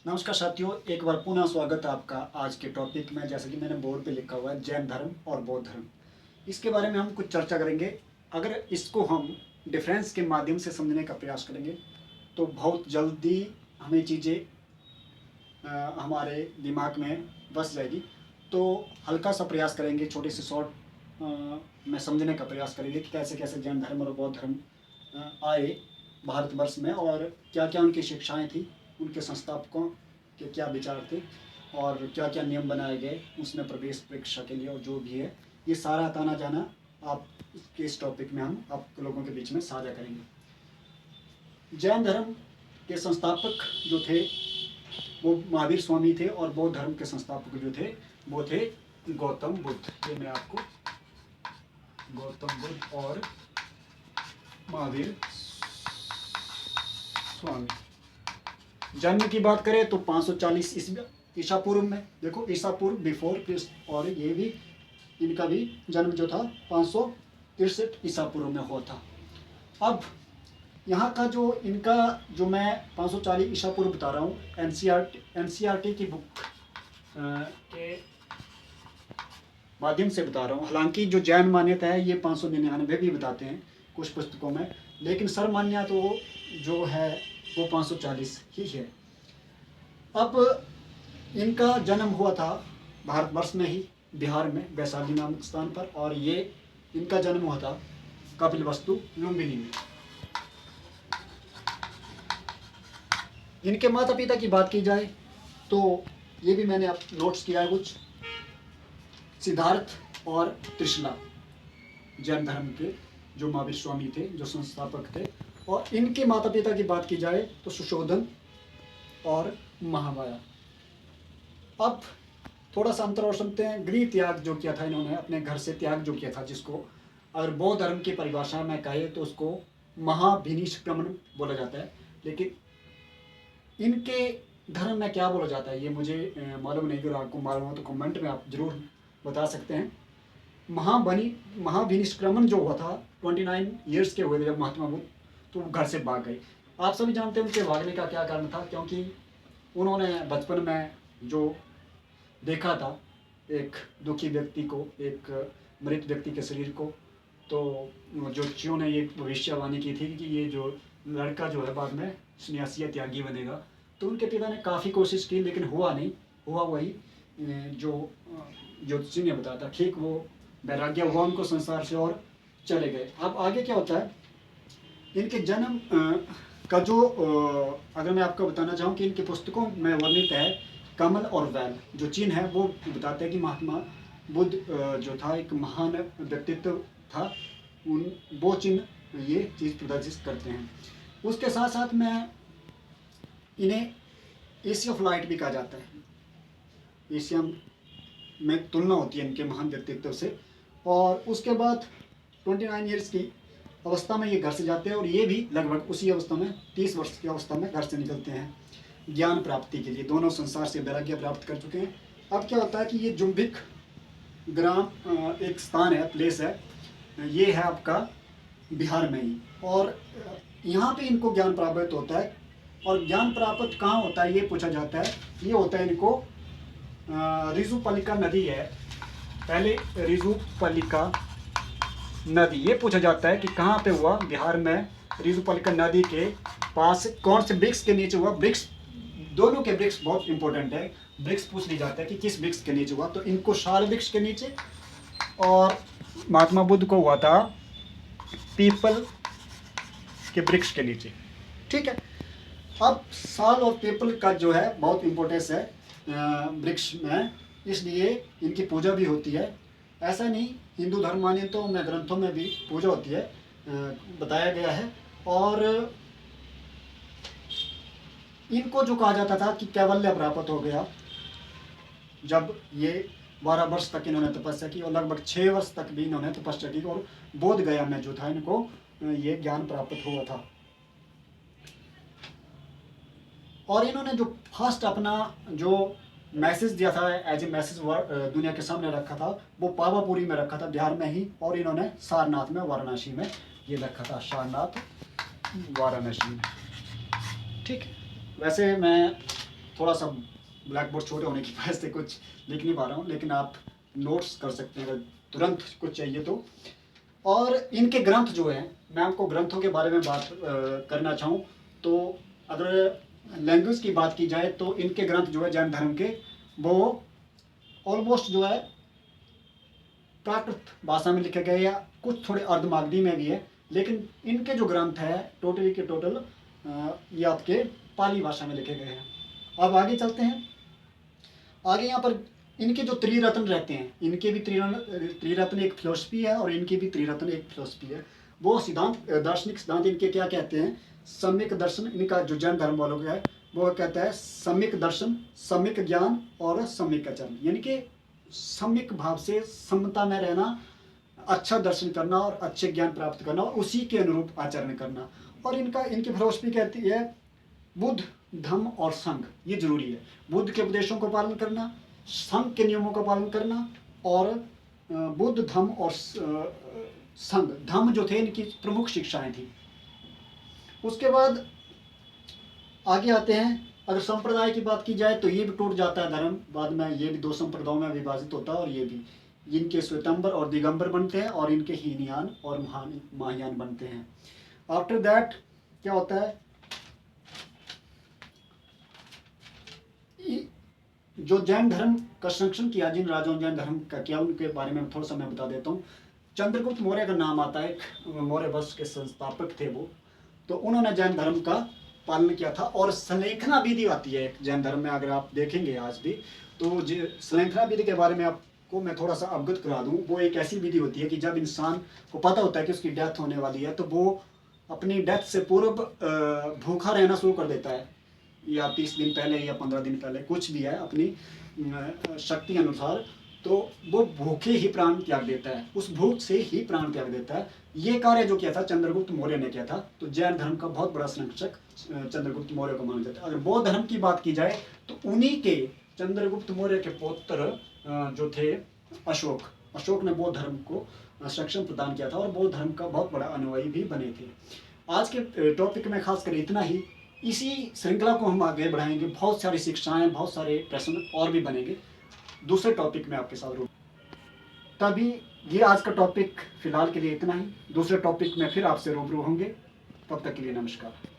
नमस्कार साथियों, एक बार पुनः स्वागत है आपका आज के टॉपिक में। जैसे कि मैंने बोर्ड पे लिखा हुआ है जैन धर्म और बौद्ध धर्म, इसके बारे में हम कुछ चर्चा करेंगे। अगर इसको हम डिफरेंस के माध्यम से समझने का प्रयास करेंगे तो बहुत जल्दी हमें चीज़ें हमारे दिमाग में बस जाएगी। तो हल्का सा प्रयास करेंगे, छोटे से शॉर्ट में समझने का प्रयास करेंगे कि कैसे कैसे जैन धर्म और बौद्ध धर्म आए भारतवर्ष में और क्या क्या उनकी शिक्षाएं थी, उनके संस्थापकों के क्या विचार थे और क्या क्या नियम बनाए गए उसमें प्रवेश परीक्षा के लिए, और जो भी है ये सारा ताना जाना आप के इस टॉपिक में हम आप लोगों के बीच में साझा करेंगे। जैन धर्म के संस्थापक जो थे वो महावीर स्वामी थे और बौद्ध धर्म के संस्थापक जो थे वो थे गौतम बुद्ध। ये मैं आपको गौतम बुद्ध और महावीर स्वामी। जन्म की बात करें तो 540 ईसा पूर्व में, देखो ईसा पूर्व बिफोर क्रिस्ट, और ये भी इनका भी जन्म जो था 563 ईसा पूर्व में हुआ था। अब यहाँ का जो इनका जो मैं 540 ईसा पूर्व बता रहा हूँ, एनसीईआरटी की बुक के माध्यम से बता रहा हूँ। हालांकि जो जैन मान्यता है ये 599 भी बताते हैं कुछ पुस्तकों में, लेकिन सर्वमान्य तो जो है वो 540 ही है। अब इनका जन्म हुआ था भारतवर्ष में ही, बिहार में वैशाली नामक स्थान पर, और ये इनका जन्म हुआ था कपिलवस्तु लुम्बिनी में। इनके माता पिता की बात की जाए तो ये भी मैंने अब नोट्स किया है कुछ, सिद्धार्थ और त्रिशला जैन धर्म के जो महावीर स्वामी थे, जो संस्थापक थे। और इनके माता पिता की बात की जाए तो सुशोधन और महामाया। अब थोड़ा सा अंतर और समझते हैं। गृह त्याग जो किया था इन्होंने, अपने घर से त्याग जो किया था, जिसको अगर बौद्ध धर्म की परिभाषा में कहे तो उसको महाभिनिष्क्रमण बोला जाता है, लेकिन इनके धर्म में क्या बोला जाता है ये मुझे मालूम नहीं। अगर आपको मालूम हो तो कमेंट में आप जरूर बता सकते हैं। महाभिनिष्क्रमण जो हुआ था 29 ईयर्स के हुए थे जब महात्मा बुद्ध, तो वो घर से भाग गए। आप सभी जानते हैं उनके भागने का क्या कारण था, क्योंकि उन्होंने बचपन में जो देखा था एक दुखी व्यक्ति को, एक मृत व्यक्ति के शरीर को, तो ज्योतिषियों ने ये भविष्यवाणी की थी कि ये जो लड़का जो है बाद में सन्यासी या त्यागी बनेगा। तो उनके पिता ने काफ़ी कोशिश की लेकिन हुआ नहीं, हुआ वही जो ज्योतिषी ने बताया था। ठीक वो वैराग्य हुआ उनको संसार से और चले गए। अब आगे क्या होता है, इनके जन्म का जो अगर मैं आपको बताना चाहूँ कि इनकी पुस्तकों में वर्णित है कमल और वैल। जो चिन्ह है वो बताते हैं कि महात्मा बुद्ध जो था एक महान व्यक्तित्व था, उन वो चिन्ह ये चीज़ प्रदर्शित करते हैं। उसके साथ साथ में इन्हें एशिया ऑफ लाइट भी कहा जाता है। एशिया में तुलना होती है इनके महान व्यक्तित्व से। और उसके बाद 29 ईयर्स की अवस्था में ये घर से जाते हैं, और ये भी लगभग उसी अवस्था में 30 वर्ष की अवस्था में घर से निकलते हैं ज्ञान प्राप्ति के लिए। दोनों संसार से वैराग्य प्राप्त कर चुके हैं। अब क्या होता है कि ये जुम्बिक ग्राम एक स्थान है, प्लेस है, ये है आपका बिहार में ही, और यहाँ पे इनको ज्ञान प्राप्त होता है। और ज्ञान प्राप्त कहाँ होता है ये पूछा जाता है। ये होता है इनको रिजुपलिका नदी है, पहले रिजुपलिका नदी, ये पूछा जाता है कि कहाँ पे हुआ। बिहार में रिजुपलिका नदी के पास कौन से वृक्ष के नीचे हुआ। वृक्ष दोनों के वृक्ष बहुत इंपॉर्टेंट है, वृक्ष पूछ ली जाता है कि किस वृक्ष के नीचे हुआ, तो इनको शाल वृक्ष के नीचे, और महात्मा बुद्ध को हुआ था पीपल के वृक्ष के नीचे। ठीक है। अब साल और पीपल का जो है बहुत इंपॉर्टेंस है वृक्ष में, इसलिए इनकी पूजा भी होती है। ऐसा नहीं, हिंदू धर्म मान्यताओं में ग्रंथों में भी पूजा होती है, बताया गया है। और इनको जो कहा जाता था कि कैवल्य प्राप्त हो गया जब ये 12 वर्ष तक इन्होंने तपस्या की, और लगभग 6 वर्ष तक भी इन्होंने तपस्या की, और बोध गया में जो था इनको ये ज्ञान प्राप्त हुआ था। और इन्होंने जो फर्स्ट अपना जो मैसेज दिया था एज ए मैसेज दुनिया के सामने रखा था, वो पावापुरी में रखा था बिहार में ही, और इन्होंने सारनाथ में वाराणसी में ये रखा था, सारनाथ वाराणसी में। ठीक है। वैसे मैं थोड़ा सा ब्लैक बोर्ड छोटे होने की वजह से कुछ लिख नहीं पा रहा हूँ, लेकिन आप नोट्स कर सकते हैं अगर तुरंत कुछ चाहिए तो। और इनके ग्रंथ जो हैं, मैं आपको ग्रंथों के बारे में बात करना चाहूँ तो अगर लैंग्वेज की बात की जाए तो इनके ग्रंथ जो है जैन धर्म के, वो ऑलमोस्ट जो है प्राकृत भाषा में लिखे गए या कुछ थोड़े अर्धमागधी में भी है, लेकिन इनके जो ग्रंथ है टोटली के टोटल ये आपके पाली भाषा में लिखे गए हैं। अब आगे चलते हैं। आगे यहाँ पर इनके जो त्रिरत्न रहते हैं, इनके भी त्रिरत्न एक फिलोसफी है और इनकी भी त्रिरत्न एक फिलोसफी है। वो सिद्धांत, दार्शनिक सिद्धांत इनके क्या कहते हैं, सम्यक दर्शन, इनका जो जैन धर्म वालों का है वो कहता है सम्यक दर्शन, सम्यक ज्ञान और सम्यक आचरण, यानी कि सम्यक भाव से समता में रहना, अच्छा दर्शन करना और अच्छे ज्ञान प्राप्त करना और उसी के अनुरूप आचरण करना। और इनकी फिलोसफी कहती है बुद्ध, धम्म और संघ, ये जरूरी है। बुद्ध के उपदेशों को पालन करना, संघ के नियमों का पालन करना, और बुद्ध, धम्म और संघ, धम्म जो थे इनकी प्रमुख शिक्षाएं थी। उसके बाद आगे आते हैं। अगर संप्रदाय की बात की जाए तो ये भी टूट जाता है धर्म, बाद में ये भी 2 संप्रदायों में विभाजित होता है, और ये भी इनके श्वेतांबर और दिगंबर बनते हैं और इनके हीनयान और महायान बनते हैं। आफ्टर दैट क्या होता है, जो जैन धर्म का संरक्षण किया, जिन राजाओं जैन धर्म का किया, उनके बारे में थोड़ा सा मैं बता देता हूँ। चंद्रगुप्त मौर्य का नाम आता है, मौर्य वंश के संस्थापक थे वो, तो उन्होंने जैन धर्म का पालन किया था। और संलेखना विधि आती है एक जैन धर्म में, अगर आप देखेंगे आज भी तो संलेखना विधि के बारे में आपको मैं थोड़ा सा अवगत करा दूं। वो एक ऐसी विधि होती है कि जब इंसान को पता होता है कि उसकी डेथ होने वाली है तो वो अपनी डेथ से पूर्व भूखा रहना शुरू कर देता है, या 30 दिन पहले या 15 दिन पहले, कुछ भी है अपनी शक्ति अनुसार, तो वो भूखे ही प्राण त्याग देता है, उस भूख से ही प्राण त्याग देता है। ये कार्य जो किया था चंद्रगुप्त मौर्य ने किया था। तो जैन धर्म का बहुत बड़ा संरक्षक चंद्रगुप्त मौर्य को माना जाता है। अगर बौद्ध धर्म की बात की जाए तो उन्हीं के चंद्रगुप्त मौर्य के पौत्र जो थे अशोक ने बौद्ध धर्म को संरक्षण प्रदान किया था और बौद्ध धर्म का बहुत बड़ा अनुयायी भी बने थे। आज के टॉपिक में खासकर इतना ही। इसी श्रृंखला को हम आगे बढ़ाएंगे, बहुत सारी शिक्षाएं, बहुत सारे प्रश्न और भी बनेंगे दूसरे टॉपिक में आपके साथ। तभी ये आज का टॉपिक फिलहाल के लिए इतना ही। दूसरे टॉपिक में फिर आपसे रूबरू होंगे, तब तक के लिए नमस्कार।